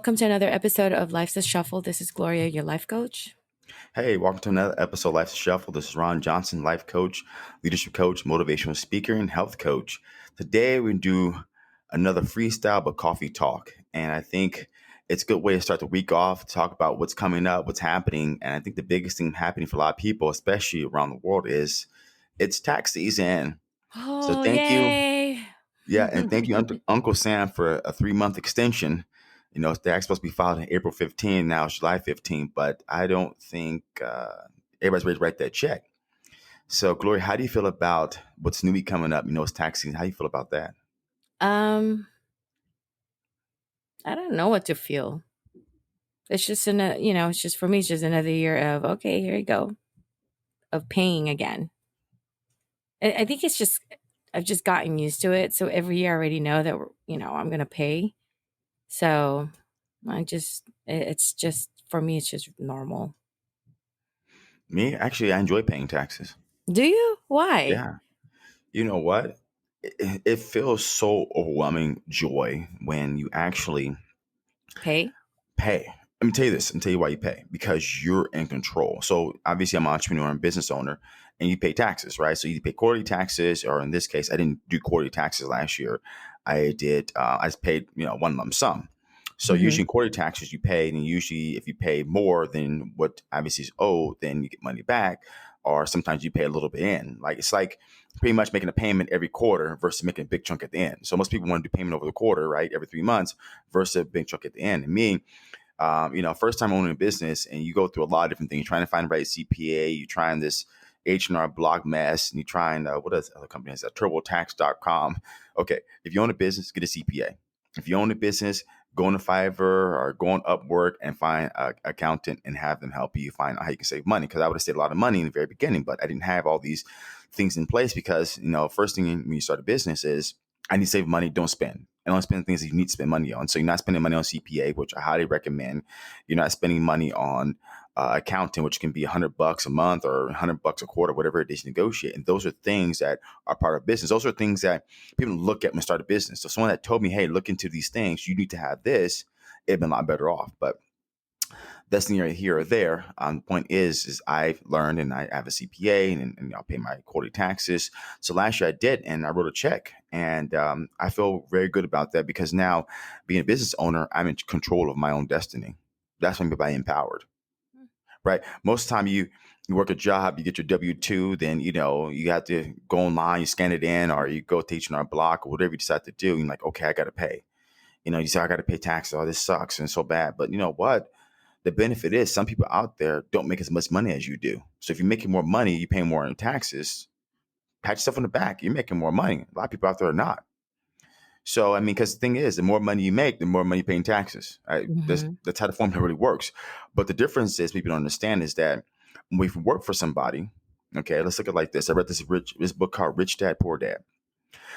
welcome to another episode of Life's a Shuffle. This is Gloria, your life coach. Hey, welcome to another episode of Life's Shuffle. This is Ron Johnson, life coach, leadership coach, motivational speaker, and health coach. Today we do another freestyle but coffee talk. And I think it's a good way to start the week off, talk about what's coming up, what's happening. And I think the biggest thing happening for a lot of people, especially around the world, is it's tax season. So Oh, thank you. yay. Yeah, and thank you, Uncle Sam, for a 3 month extension. The act's supposed to be filed on April 15th. Now it's July 15th, but I don't think everybody's ready to write that check. So, Gloria, how do you feel about what's newly coming up? It's tax season. How do you feel about that? um, I don't know what to feel. It's just it's just for me, it's just another year of okay, here you go, of paying again. I think it's just I've just gotten used to it. So every year I already know that I'm gonna pay. So it's just for me, it's just normal. Me, actually, I enjoy paying taxes. Do you? Why? Yeah. You know what? It feels so overwhelming joy when you actually Pay? pay. Let me tell you this. Let me tell you why you pay. Because you're in control. So obviously I'm an entrepreneur and business owner and you pay taxes, right? So you pay quarterly taxes, or in this case, I didn't do quarterly taxes last year. I just paid, one lump sum. So Mm-hmm. usually in quarterly taxes you pay, and usually if you pay more than what obviously is owed, then you get money back. Or sometimes you pay a little bit in. Like it's like pretty much making a payment every quarter versus making a big chunk at the end. So most people want to do payment over the quarter, right? Every 3 months versus a big chunk at the end. And me, first time owning a business, and you go through a lot of different things. You're trying to find the right CPA, you're trying this H&R Block mess, and you're trying, what is other company has that? TurboTax.com. Okay, if you own a business, get a CPA. If you own a business, go on to Fiverr or go on Upwork and find an accountant and have them help you find out how you can save money. Because I would have saved a lot of money in the very beginning, but I didn't have all these things in place because, first thing when you start a business is I need to save money, don't spend. And only spend things that you need to spend money on. So you're not spending money on CPA, which I highly recommend. You're not spending money on accounting, which can be $100 a month or $100 a quarter, whatever it is you negotiate. And those are things that are part of business. Those are things that people look at when they start a business. So someone that told me, hey, look into these things, you need to have this, it'd been a lot better off. But that's neither here or there. The point is I've learned, and I have a CPA, and I'll pay my quarterly taxes. So last year I did, and I wrote a check, and I feel very good about that because now, being a business owner, I'm in control of my own destiny. That's what I mean by empowered, right? Most of the time you work a job, you get your W-2, then you have to go online, you scan it in, or you go to H&R Block or whatever you decide to do. And you're like, okay, I got to pay. You say I got to pay taxes. Oh, this sucks and so bad. But you know what? The benefit is some people out there don't make as much money as you do. So if you're making more money, you pay more in taxes, pat yourself on the back. You're making more money. A lot of people out there are not. So, I mean, because the thing is, the more money you make, the more money you pay in taxes. Right? Mm-hmm. That's how the formula really works. But the difference is people don't understand is that when we work for somebody, okay, let's look at it like this. I read this book called Rich Dad, Poor Dad.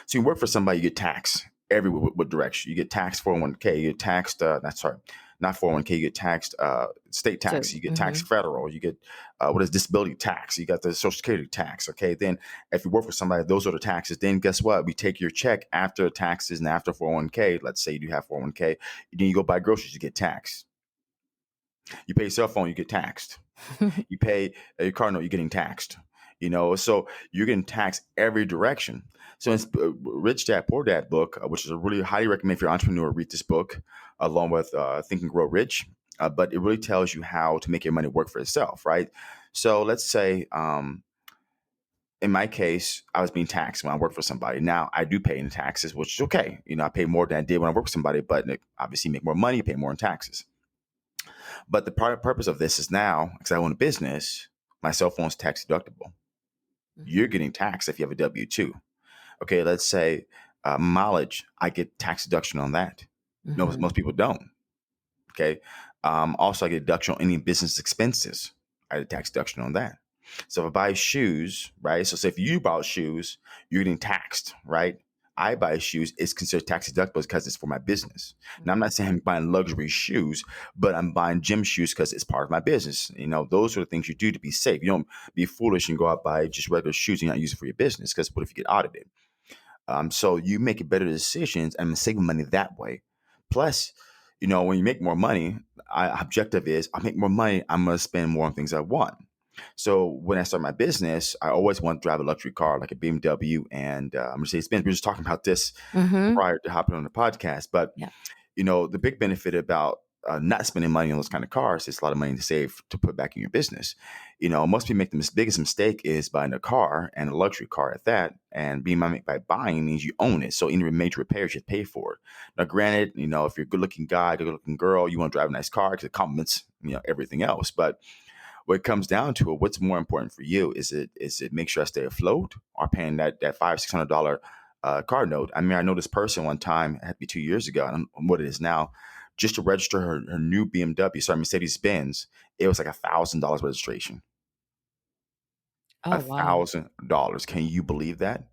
So you work for somebody, you get taxed every what direction. You get taxed 401k, you get taxed, not 401k, you get taxed state So, tax, you get mm-hmm. taxed federal, you get what is disability tax, you got the social security tax. Okay, then if you work for somebody, those are the taxes. Then guess what? We take your check after taxes and after 401k. Let's say you do have 401k, then you go buy groceries, you get taxed. You pay your cell phone, you get taxed. You pay your car note, you're getting taxed. So you're getting taxed every direction. So it's Rich Dad Poor Dad book, which is a really highly recommend for your entrepreneur. Read this book along with Think and Grow Rich. But it really tells you how to make your money work for itself, right? So let's say, in my case, I was being taxed when I worked for somebody. Now I do pay in taxes, which is okay. I pay more than I did when I worked for somebody, but obviously you make more money, you pay more in taxes. But the purpose of this is now, because I own a business, my cell phone's tax deductible. You're getting taxed if you have a W-2. Okay, let's say mileage, I get tax deduction on that. No, Mm-hmm. most people don't. Okay. Also, I get deduction on any business expenses. I get a tax deduction on that. So if I buy shoes, right? So say if you bought shoes, you're getting taxed, right? I buy shoes, it's considered tax deductible because it's for my business. Now, I'm not saying I'm buying luxury shoes, but I'm buying gym shoes because it's part of my business. Those are the things you do to be safe. You don't be foolish and go out and buy just regular shoes and not use it for your business because what if you get audited? So you make better decisions and saving money that way. Plus, When you make more money, objective is I make more money. I'm going to spend more on things I want. So when I started my business, I always wanted to drive a luxury car like a BMW and Mercedes Benz. We were just talking about this Mm-hmm. prior to hopping on the podcast, but Yeah. the big benefit about not spending money on those kind of cars is a lot of money to save to put back in your business. Most people make the biggest mistake is buying a car and a luxury car at that. And being by buying means you own it. So any major repairs, you pay for it. Now, granted, if you're a good looking guy, good looking girl, you want to drive a nice car because it complements, everything else. But what it comes down to, what's more important for you? Is it make sure I stay afloat or paying that $500-$600 car note? I mean, I know this person one time, it had to be 2 years ago. I don't know what it is now. Just to register her new BMW, sorry, Mercedes Benz, it was like $1,000 registration. Oh, wow. $1,000. Can you believe that?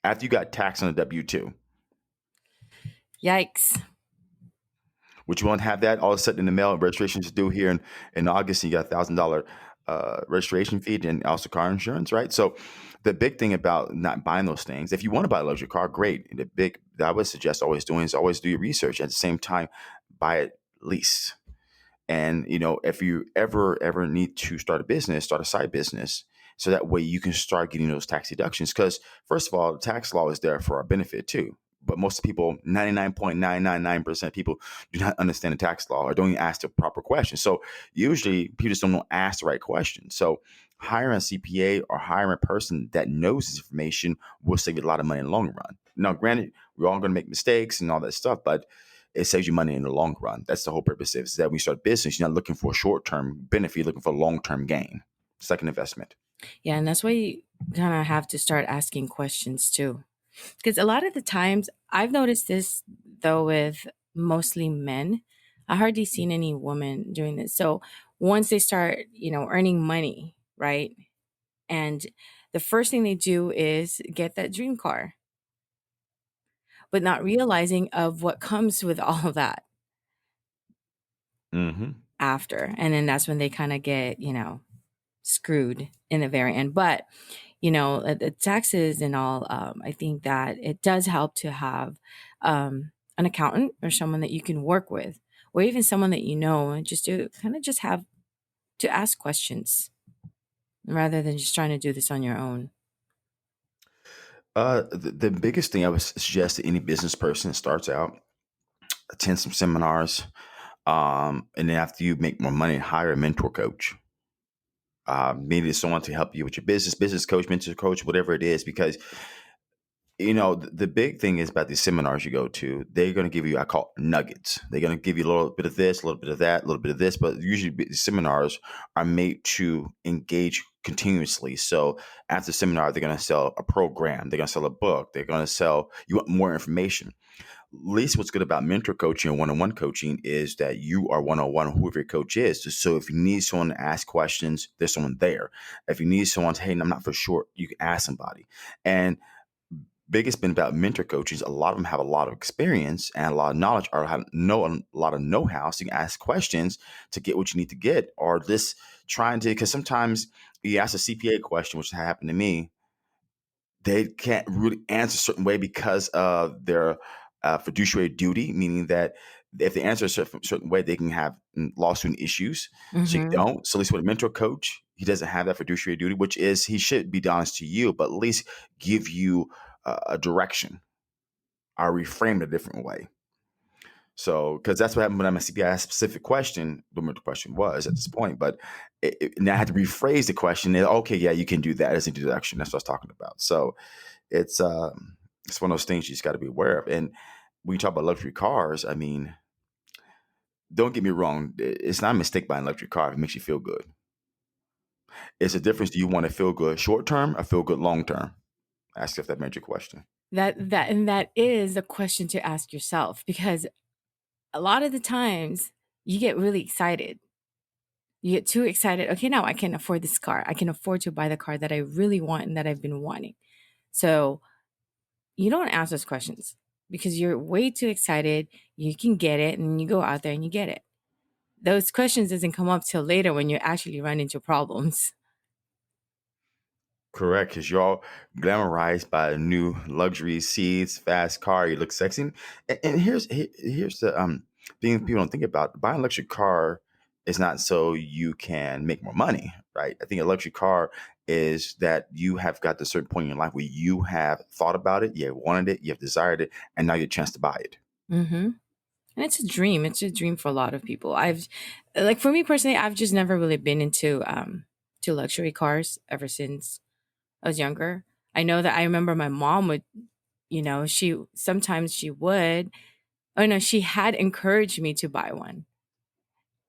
After you got taxed on a W-2, Yikes. which you won't have that all of a sudden in the mail. Registration is due here in August, and you got $1,000 registration fee and also car insurance, right? So the big thing about not buying those things, if you want to buy a luxury car, great. The big that I would suggest always doing is always do your research. At the same time, buy it lease. And if you ever need to start a business, start a side business, so that way you can start getting those tax deductions. Because first of all, the tax law is there for our benefit too. But most people, 99.999% of people, do not understand the tax law or don't even ask the proper questions. So usually people just don't ask the right questions. So hiring a CPA or hiring a person that knows this information will save you a lot of money in the long run. Now, granted, we're all going to make mistakes and all that stuff, but it saves you money in the long run. That's the whole purpose of it, is that when you start a business, you're not looking for a short-term benefit, you're looking for a long-term gain. It's like an investment. Yeah, and that's why you kind of have to start asking questions too. Because a lot of the times, I've noticed this though with mostly men. I hardly seen any women doing this. So once they start, earning money, right? And the first thing they do is get that dream car, but not realizing of what comes with all of that Mm-hmm. after. And then that's when they kind of get, screwed in the very end. But the taxes and all, I think that it does help to have an accountant or someone that you can work with, or even someone that and just to kind of just have to ask questions rather than just trying to do this on your own. The biggest thing I would suggest to any business person that starts out, attend some seminars, and then after you make more money, hire a mentor coach. Maybe someone to help you with your business coach, mentor coach, whatever it is, because the big thing is about these seminars you go to, they're going to give you, I call it nuggets. They're going to give you a little bit of this, a little bit of that, a little bit of this, but usually seminars are made to engage continuously. So after the seminar, they're going to sell a program, they're going to sell a book, they're going to sell you want more information. At least what's good about mentor coaching and one-on-one coaching is that you are one-on-one whoever your coach is. So if you need someone to ask questions, there's someone there. If you need someone to, hey, I'm not for sure, you can ask somebody. And biggest been about mentor coaches. A lot of them have a lot of experience and a lot of knowledge, or know a lot of know-how. So you can ask questions to get what you need to get, or just trying to, because sometimes you ask a CPA question, which happened to me, they can't really answer a certain way because of their fiduciary duty, meaning that if they answer a certain way, they can have lawsuit issues. So you Mm-hmm. don't. So at least with a mentor coach, he doesn't have that fiduciary duty, which is he should be honest to you, but at least give you a direction or reframe it a different way. So, because that's what happened when I'm a CPI asked a specific question, what the question was at this point, but now I had to rephrase the question. And, okay, yeah, you can do that as a deduction. That's what I was talking about. So it's one of those things you just got to be aware of. And when you talk about luxury cars, I mean, don't get me wrong, it's not a mistake buying a luxury car if it makes you feel good. It's a difference. Do you want to feel good short term or feel good long term? Ask if that made your question. That is a question to ask yourself, because a lot of the times you get really excited. You get too excited. Okay, now I can afford this car. I can afford to buy the car that I really want and that I've been wanting. So you don't ask those questions because you're way too excited. You can get it and you go out there and you get it. Those questions doesn't come up till later when you actually run into problems. Correct, because you're all glamorized by new luxury seats, fast car. You look sexy, and here's the things people don't think about, buying a luxury car is not so you can make more money, right? I think a luxury car is that you have got to a certain point in your life where you have thought about it, you have wanted it, you have desired it, and now you have a chance to buy it. Mm-hmm. And it's a dream. It's a dream for a lot of people. Like for me personally, I've just never really been into to luxury cars ever since I was younger. I know that I remember my mom would, she sometimes she would, oh no, she had encouraged me to buy one.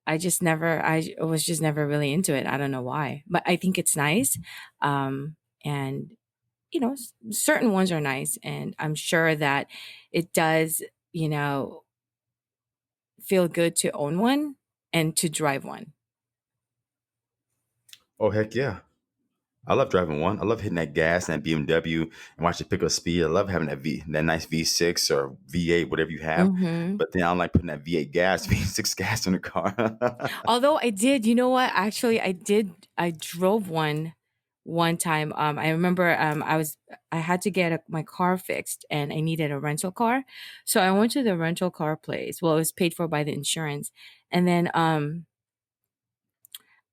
I was just never really into it. I don't know why, but I think it's nice. And certain ones are nice, and I'm sure that it does, you know, feel good to own one and to drive one. Oh heck yeah. I love driving one. I love hitting that gas and that BMW and watch it pick up speed. I love having that nice V6 or V8, whatever you have. Hmm. But then I don't like putting that V8 gas, V6 gas in the car. Although I did, you know what? Actually, I drove one time. I remember I had to get my car fixed and I needed a rental car. So I went to the rental car place. Well, it was paid for by the insurance. And then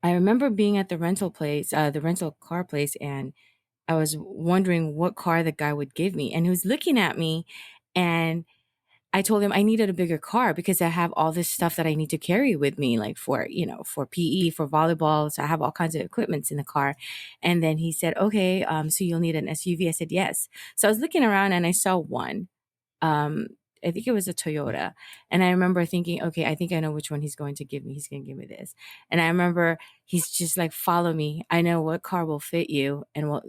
I remember being at the rental car place, and I was wondering what car the guy would give me. And he was looking at me, and I told him I needed a bigger car because I have all this stuff that I need to carry with me, like for PE, for volleyball. So I have all kinds of equipments in the car. And then he said, okay, so you'll need an SUV. I said, yes. So I was looking around and I saw one. Um, I think it was a Toyota. And I remember thinking, okay, I think I know which one he's going to give me. He's going to give me this. And I remember he's just like, follow me. I know what car will fit you and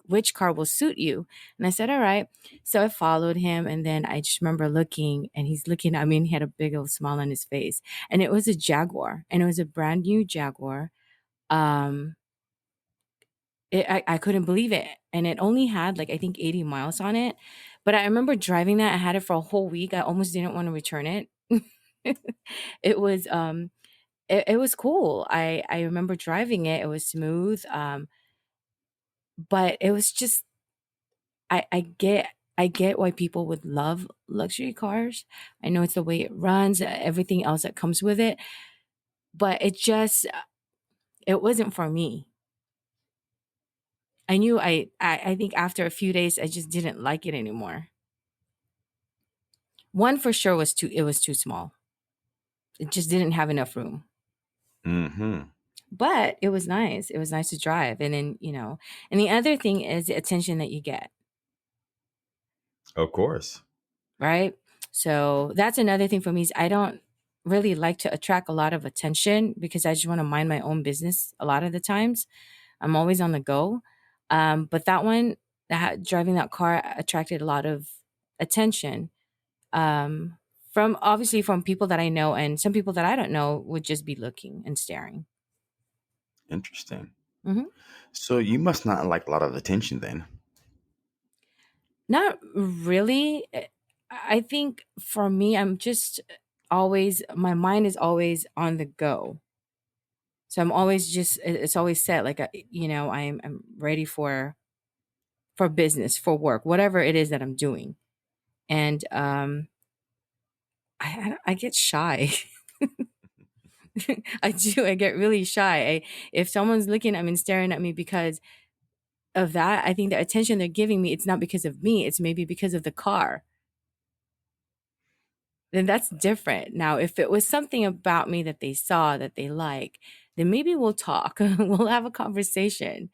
which car will suit you. And I said, all right. So I followed him. And then I just remember looking, and he's looking at me, and he had a big old smile on his face. And it was a Jaguar, and it was a brand new Jaguar. Um, I couldn't believe it. And it only had like, I think 80 miles on it. But I remember driving that. I had it for a whole week. I almost didn't want to return it. it was it was cool. I remember driving it. It was smooth. But it was just I get why people would love luxury cars. I know it's the way it runs, everything else that comes with it, but it wasn't for me. I knew I think after a few days I just didn't like it anymore. One for sure was too small. It just didn't have enough room. Hmm. But it was nice. It was nice to drive. And then, and the other thing is the attention that you get, Of course. right? So that's another thing for me is I don't really like to attract a lot of attention because I just want to mind my own business a lot of the times. I'm always on the go. But that one, driving that car attracted a lot of attention, um, from obviously from people that I know, and some people that I don't know would just be looking and staring. Interesting. Hmm. So you must not like a lot of attention then. Not really. I think for me, I'm just always, my mind is always on the go. So I'm always just, it's always set like, I'm ready for business, for work, whatever it is that I'm doing. And I get shy. I do. I get really shy. If someone's looking at me and staring at me because of that, I think the attention they're giving me, it's not because of me. It's maybe because of the car. Then that's different. Now, if it was something about me that they saw that they like, then maybe we'll talk. We'll have a conversation.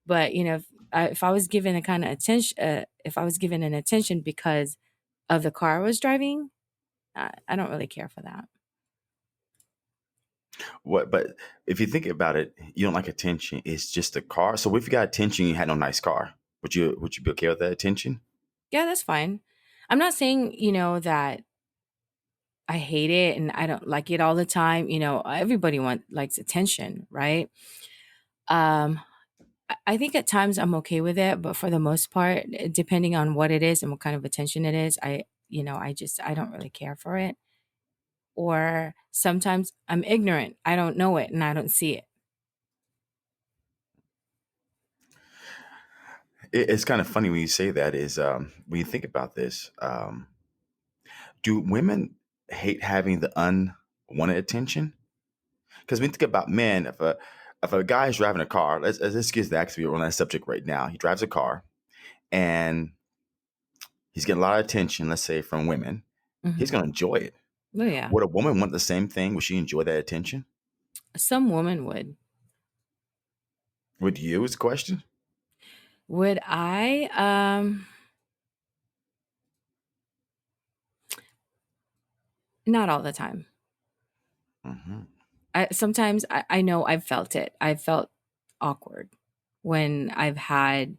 But if I was given a kind of attention, if I was given an attention because of the car I was driving, I don't really care for that. What? But if you think about it, you don't like attention. It's just a car. So if you got attention, you had no nice car. Would you be okay with that attention? Yeah, that's fine. I'm not saying, that I hate it and I don't like it all the time. Everybody likes attention, right? Um, I think at times I'm okay with it, but for the most part, depending on what it is and what kind of attention it is, I don't really care for it. Or sometimes I'm ignorant. I don't know it and I don't see it. It's kind of funny when you say that. Is when you think about this, do women? hate having the unwanted attention. Because when you think about men, if a guy is driving a car, let's get actually on that subject right now. He drives a car and he's getting a lot of attention, let's say from women. He's Hmm. going to enjoy it. Oh yeah, Would a woman want the same thing? Would she enjoy that attention? some woman would. Would you? Is the question. Would I? Not all the time. Hmm. Sometimes I know I've felt it. I've felt awkward when I've had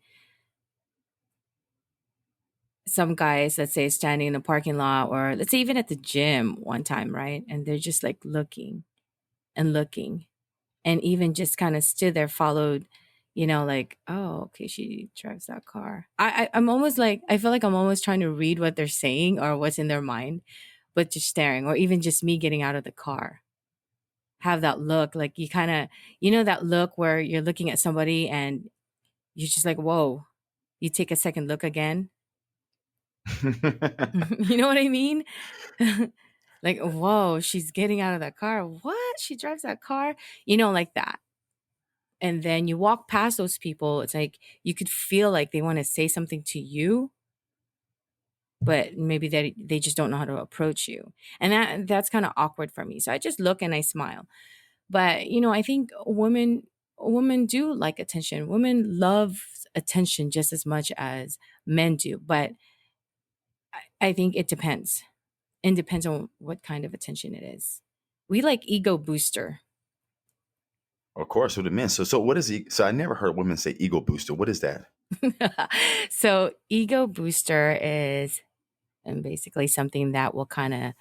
some guys, let's say, standing in the parking lot, or let's say even at the gym one time, right? And they're just like looking and looking, and even just kind of stood there, followed, like, oh, okay, she drives that car. I'm almost like, I feel like I'm almost trying to read what they're saying or what's in their mind, but just staring, or even just me getting out of the car. Have that look, like you kind of, that look where you're looking at somebody and you're just like, whoa, you take a second look again. You know what I mean? Like, whoa, she's getting out of that car. What? She drives that car? Like that. And then you walk past those people, it's like you could feel like they want to say something to you, but maybe they just don't know how to approach you. And that's kind of awkward for me. So I just look and I smile. But I think women do like attention. Women love attention just as much as men do. But I think it depends. It depends on what kind of attention it is. We like ego booster. Of course, with the men. So what is so I never heard women say ego booster. What is that? So ego booster is basically something that will kind of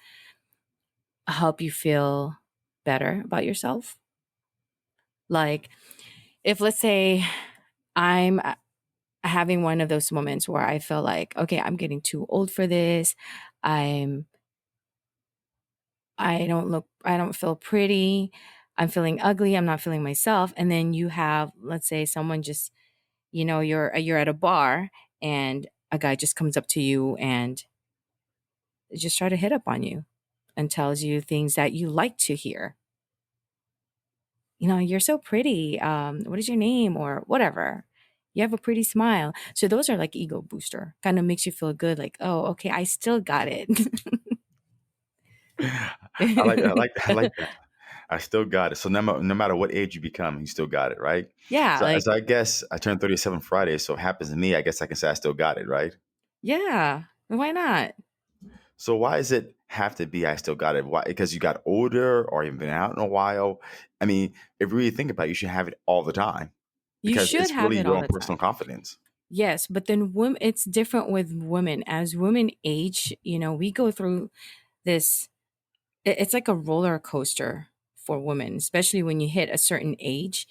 help you feel better about yourself. Like if, let's say, I'm having one of those moments where I feel like, okay, I'm getting too old for this. I'm I don't feel pretty. I'm feeling ugly. I'm not feeling myself. And then you have, let's say, someone just, you're at a bar and a guy just comes up to you and just try to hit up on you and tells you things that you like to hear. You're so pretty. What is your name or whatever? You have a pretty smile. So those are like ego booster. Kind of makes you feel good. Like, oh, okay, I still got it. I like that. I still got it. So no matter what age you become, you still got it, right? Yeah, So as like, I guess I turned 37 Friday, so it happens to me. I guess I can say I still got it, right? yeah. Why not? So why does it have to be I still got it? Why? Because you got older or you've been out in a while. I mean, if you really think about it, you should have it all the time You because should it's have really it your all own the personal time. confidence. Yes, but then women, it's different with women. As women age, we go through this. It's like a roller coaster for women, especially when you hit a certain age.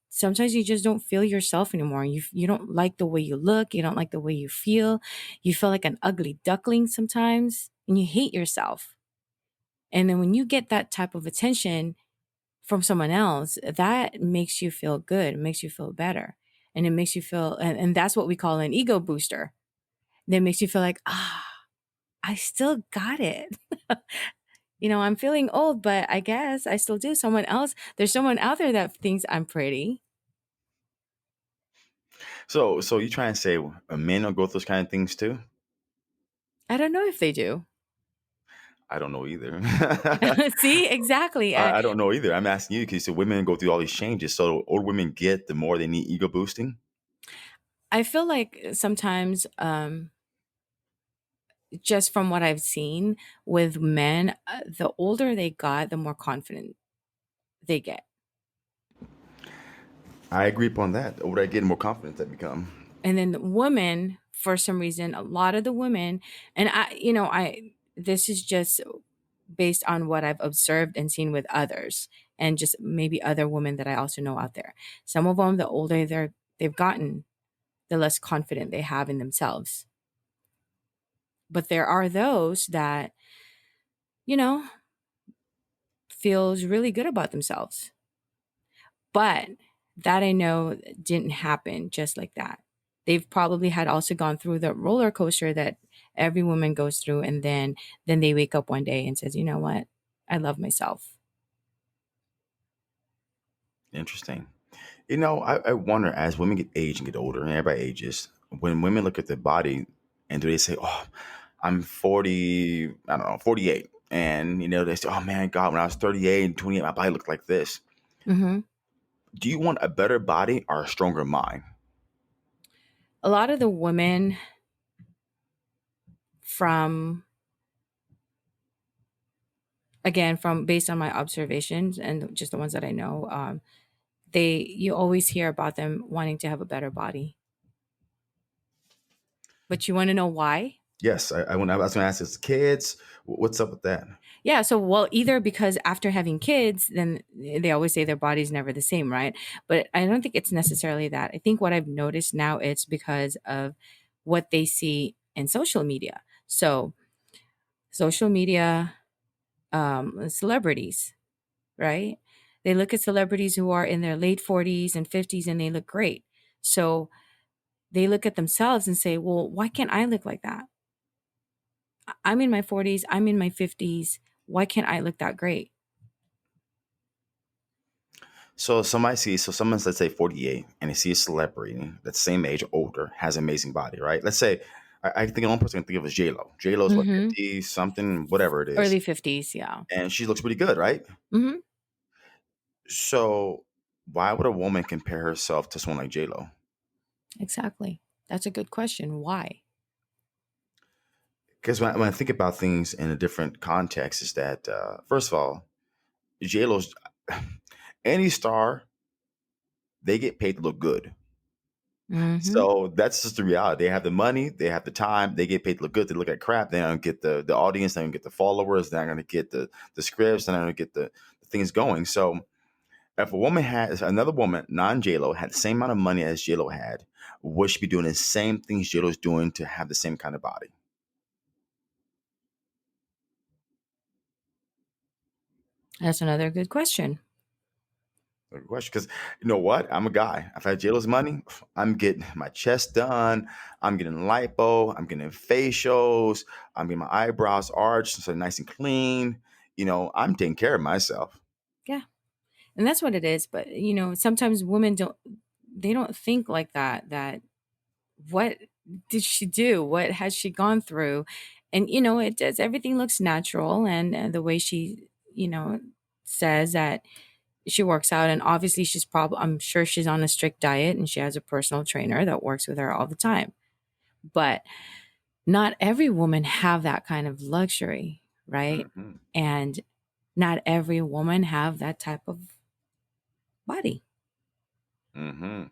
Sometimes you just don't feel yourself anymore. You don't like the way you look. You don't like the way you feel. You feel like an ugly duckling sometimes, and you hate yourself. And then when you get that type of attention from someone else, that makes you feel good. It makes you feel better. And it makes you feel, and that's what we call an ego booster. That makes you feel like, I still got it. I'm feeling old, but I guess I still do. There's someone out there that thinks I'm pretty. So you try and say men don't go through those kind of things too? I don't know if they do. I don't know either. See, exactly. I don't know either. I'm asking you because you said women go through all these changes. So the older women get, the more they need ego boosting. I feel like sometimes, just from what I've seen with men, the older they got, the more confident they get. I agree upon that. The older I get, the more confident I become. And then women, for some reason, a lot of the women, and this is just based on what I've observed and seen with others, and just maybe other women that I also know out there. Some of them, the older they've gotten, the less confident they have in themselves. But there are those that, you know, feels really good about themselves. But that I know didn't happen just like that. they've probably had also gone through the roller coaster that every woman goes through, and then they wake up one day and says, you know what, I love myself. Interesting. I wonder as women get age and get older, and everybody ages, when women look at their body and do they say, "Oh, I'm 40, I don't know, 48," and they say, "Oh man, God, when I was 38 and 28, my body looked like this." Hmm. Do you want a better body or a stronger mind? A lot of the women from, again, from based on my observations and just the ones that I know, they you always hear about them wanting to have a better body. But you want to know why? Yes, I was going to ask this. Kids, what's up with that? Yeah, so well, either because after having kids, then they always say their body's never the same, right? But I don't think it's necessarily that. I think what I've noticed now it's because of what they see in social media. So social media, celebrities, right? They look at celebrities who are in their late 40s and 50s and they look great. So they look at themselves and say, well, why can't I look like that? I'm in my 40s, I'm in my 50s. Why can't I look that great? So someone's, let's say, 48, and they see a celebrity that's same age, older, has an amazing body, right? Let's say, I think the only person I can think of is J Lo. J Lo's what, Hmm. 50 something, whatever it is, Early 50s, yeah. and she looks pretty good, right? Hmm. So why would a woman compare herself to someone like J Lo? Exactly. That's a good question. Why? Because when I think about things in a different context, is that first of all, J Lo's any star, they get paid to look good. Hmm. So that's just the reality. They have the money, they have the time, they get paid to look good. They look at crap. They don't get the audience, they don't get the followers, they're not going to get the scripts, they're not going to get the things going. So if a woman has another woman, non J Lo, had the same amount of money as J Lo had, would she be doing the same things J Lo's doing to have the same kind of body? That's another good question. Good question. Because you know what? I'm a guy. If I had J Lo's money, I'm getting my chest done. I'm getting lipo. I'm getting facials. I'm getting my eyebrows arched so nice and clean. I'm taking care of myself. Yeah. And that's what it is. But, sometimes women they don't think like that, what did she do? What has she gone through? And, it does, everything looks natural. And the way she, says that she works out, and obviously I'm sure she's on a strict diet and she has a personal trainer that works with her all the time. But not every woman have that kind of luxury, right? Hmm. And not every woman have that type of body. Hmm.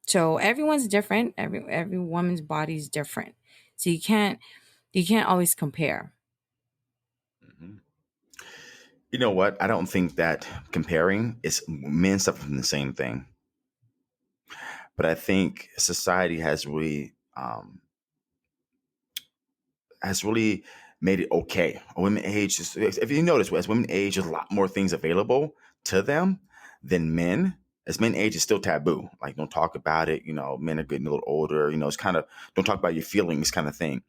So everyone's different. Every woman's body is different. So you can't always compare. Hmm. You know what? I don't think that comparing is men suffer from the same thing, but I think society has really made it okay. Women age, if you notice, as women age, there's a lot more things available to them than men. As men age, it's still taboo. Like, don't talk about it. Men are getting a little older. It's kind of, don't talk about your feelings kind of thing.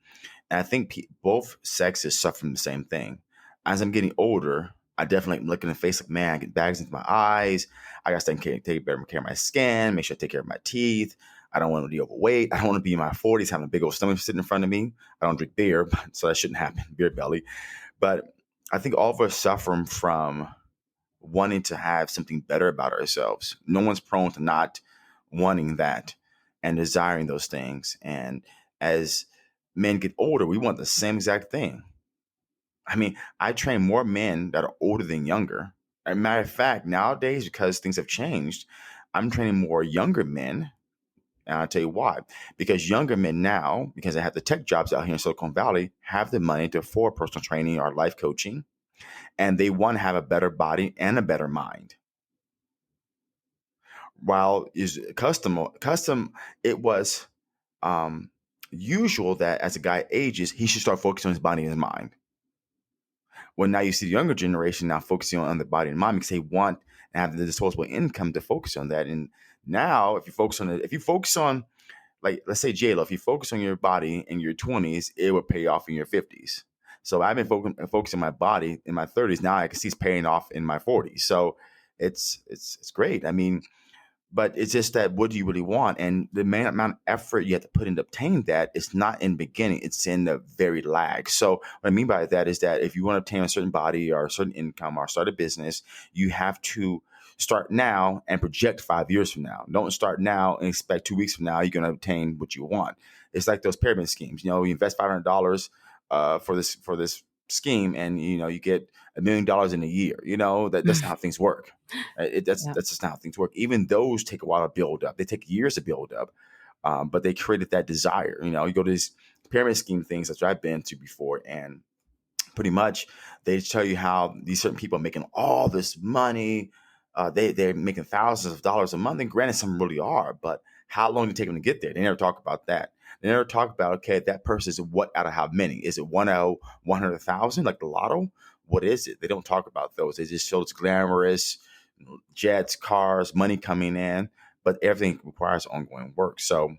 And I think both sexes suffer from the same thing. As I'm getting older, I definitely look in the face like, man, I get bags into my eyes. I got to take better care of my skin, make sure I take care of my teeth. I don't want to be overweight. I don't want to be in my 40s having a big old stomach sitting in front of me. I don't drink beer, so that shouldn't happen, beer belly. But I think all of us suffer from wanting to have something better about ourselves. No one's prone to not wanting that and desiring those things. And as men get older, we want the same exact thing. I mean, I train more men that are older than younger. As a matter of fact, nowadays, because things have changed, I'm training more younger men. And I'll tell you why. Because younger men now, because they have the tech jobs out here in Silicon Valley, have the money to afford personal training or life coaching, and they want to have a better body and a better mind. While is custom, it was um, usual that as a guy ages, he should start focusing on his body and his mind. Well, now you see the younger generation now focusing on the body and mind because they want and have the disposable income to focus on that. And now, if you focus on like let's say JLo, if you focus on your body in your 20s, it will pay off in your 50s. So I've been focusing on my body in my 30s. Now I can see it's paying off in my 40s. So it's great. I mean, but it's just that what do you really want? And the main amount of effort you have to put into obtaining that is not in the beginning, it's in the very lag. So what I mean by that is that if you want to obtain a certain body or a certain income or start a business, you have to start now and project 5 years from now. Don't start now and expect 2 weeks from now you're going to obtain what you want. It's like those pyramid schemes. You know, you invest $500 for this scheme, and you get $1 million in a year. That's not how things work. Yeah. That's just not how things work. Even those take a while to build up. They take years to build up, but they created that desire. You go to these pyramid scheme things that I've been to before, and pretty much they tell you how these certain people are making all this money. They're making thousands of dollars a month, and granted, some really are, but how long did it take them to get there? They never talk about that. They never talk about, okay, that person is what out of how many? Is it 100,000 like the lotto? What is it? They don't talk about those. They just show it's glamorous, jets, cars, money coming in, but everything requires ongoing work. So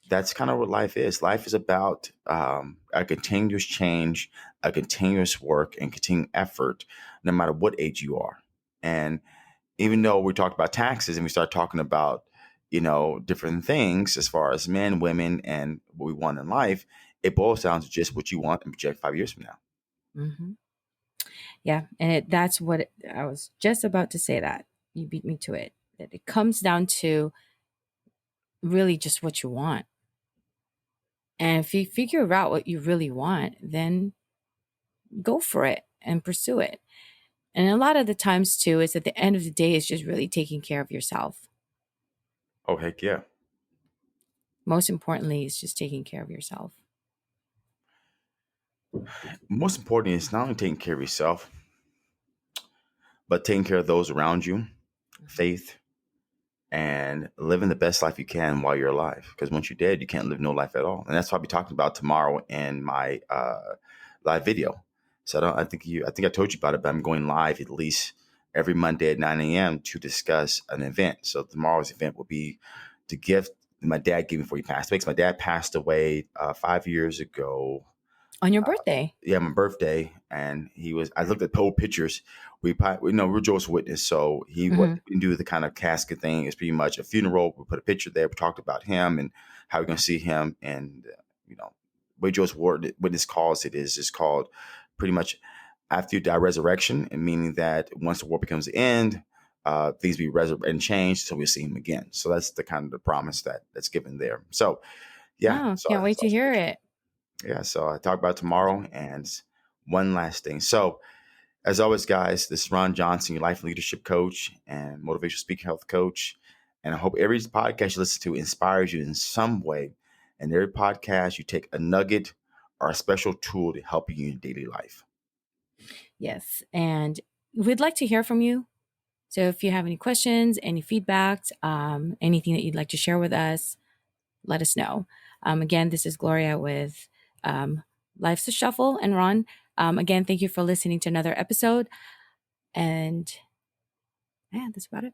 that's kind of what life is. Life is about a continuous change, a continuous work, and continuing effort, no matter what age you are. And even though we talked about taxes and we start talking about, different things as far as men, women, and what we want in life, it boils down to just what you want and project 5 years from now. Hmm. Yeah. And that's what I was just about to say, that you beat me to it. That it comes down to really just what you want. And if you figure out what you really want, then go for it and pursue it. And a lot of the times, too, is at the end of the day, it's just really taking care of yourself. Oh, heck yeah. Most importantly, it's just taking care of yourself. Most important is not only taking care of yourself, but taking care of those around you, faith, and living the best life you can while you're alive. Because once you're dead, you can't live no life at all. And that's what I'll be talking about tomorrow in my live video. So I think I told you about it, but I'm going live at least every Monday at 9 a.m. to discuss an event. So tomorrow's event will be the gift my dad gave me before he passed away. 'Cause my dad passed away 5 years ago. On your birthday. Yeah, my birthday, and I looked at old pictures. We know we're Jehovah's Witness, so Hmm. we didn't do the kind of casket thing. It's pretty much a funeral. We put a picture there. We talked about him and how we're going to see him, and way Jehovah's Witness calls it's called pretty much after you die, resurrection, and meaning that once the world becomes the end, things be resurrected and changed, so we'll see him again. So that's the kind of the promise that's given there. So yeah, Oh, so can't wait to that's hear it. yeah, so I talk about tomorrow. And one last thing. So, as always, guys, this is Ron Johnson, your life leadership coach and motivational speaker health coach. And I hope every podcast you listen to inspires you in some way. And every podcast, you take a nugget or a special tool to help you in your daily life. Yes. And we'd like to hear from you. So if you have any questions, any feedback, anything that you'd like to share with us, let us know. Again, this is Gloria with Life's a Shuffle and Ron. Again, thank you for listening to another episode. And yeah, that's about it.